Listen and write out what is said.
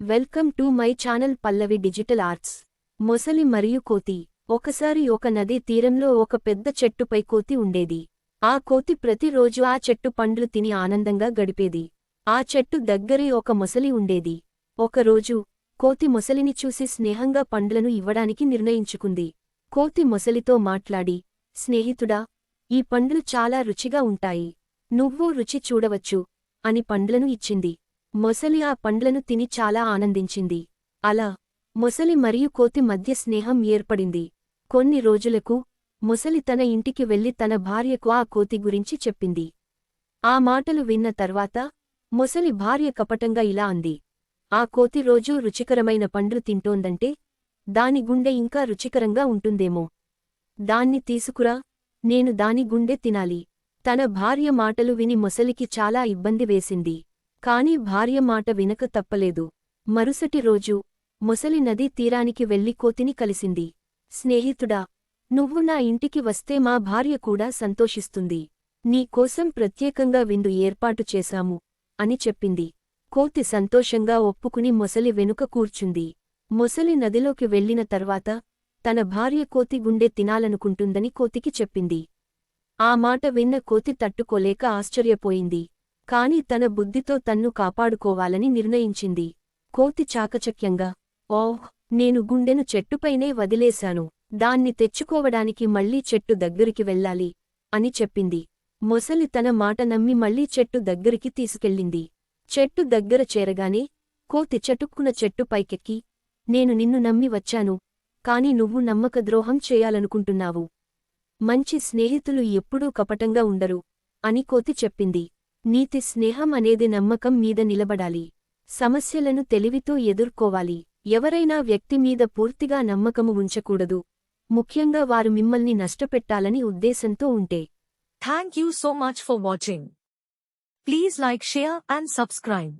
Welcome to my channel Pallavi digital arts. మొసలి మరియు కోతి. ఒకసారి ఒక నదీ తీరంలో ఒక పెద్ద చెట్టుపై కోతి ఉండేది. ఆ కోతి ప్రతిరోజు ఆ చెట్టు పండ్లు తిని ఆనందంగా గడిపేది. ఆ చెట్టు దగ్గరే ఒక మొసలి ఉండేది. ఒకరోజు కోతి మొసలిని చూసి స్నేహంగా పండ్లను ఇవ్వడానికి నిర్ణయించుకుంది. కోతి మొసలితో మాట్లాడి, స్నేహితుడా, ఈ పండ్లు చాలా రుచిగా ఉంటాయి, నువ్వూ రుచి చూడవచ్చు అని పండ్లను ఇచ్చింది. మొసలి ఆ పండ్లను తిని చాలా ఆనందించింది. అలా మొసలి మరియు కోతి మధ్య స్నేహం ఏర్పడింది. కొన్ని రోజులకు మొసలి తన ఇంటికి వెళ్లి తన భార్యకు ఆ కోతి గురించి చెప్పింది. ఆ మాటలు విన్న తర్వాత మొసలి భార్య కపటంగా ఇలా అంది, ఆ కోతి రోజూ రుచికరమైన పండ్లు తింటోందంటే దాని గుండె ఇంకా రుచికరంగా ఉంటుందేమో. దాన్ని తీసుకురా, నేను దాని గుండె తినాలి. తన భార్య మాటలు విని మొసలికి చాలా ఇబ్బంది వేసింది. కాని భార్య మాట వినక తప్పలేదు. మరుసటి రోజు మొసలి నదీ తీరానికి వెళ్లి కోతిని కలిసింది. స్నేహితుడా, నువ్వు నా ఇంటికి వస్తే మా భార్య కూడా సంతోషిస్తుంది. నీ కోసం ప్రత్యేకంగా విందు ఏర్పాటు చేశాము అని చెప్పింది. కోతి సంతోషంగా ఒప్పుకుని మొసలి వెనుక కూర్చుంది. మొసలి నదిలోకి వెళ్లిన తర్వాత తన భార్య కోతి గుండె తినాలనుకుంటుందని కోతికి చెప్పింది. ఆ మాట విన్న కోతి తట్టుకోలేక ఆశ్చర్యపోయింది. కాని తన బుద్ధితో తన్ను కాపాడుకోవాలని నిర్ణయించింది. కోతి చాకచక్యంగా, ఓహ్, నేను గుండెను చెట్టుపైనే వదిలేశాను, దాన్ని తెచ్చుకోవడానికి మళ్లీ చెట్టు దగ్గరికి వెళ్ళాలి అని చెప్పింది. మొసలి తన మాట నమ్మి మళ్లీ చెట్టు దగ్గరికి తీసుకెళ్ళింది. చెట్టు దగ్గర చేరగానే కోతి చటుక్కున చెట్టు పైకెక్కి, నేను నిన్ను నమ్మి వచ్చాను, కాని నువ్వు నమ్మకద్రోహం చేయాలనుకుంటున్నావు. మంచి స్నేహితులు ఎప్పుడూ కపటంగా ఉండరు అని కోతి చెప్పింది. నీతి స్నేహం అనేది నమ్మకం మీద నిలబడాలి. సమస్యలను తెలివితో ఎదుర్కోవాలి. ఎవరైనా వ్యక్తి మీద పూర్తిగా నమ్మకము ఉంచకూడదు, ముఖ్యంగా వారు మిమ్మల్ని నష్టపెట్టాలని ఉద్దేశంతో ఉంటే. Thank you so much for watching. Please like, share and subscribe.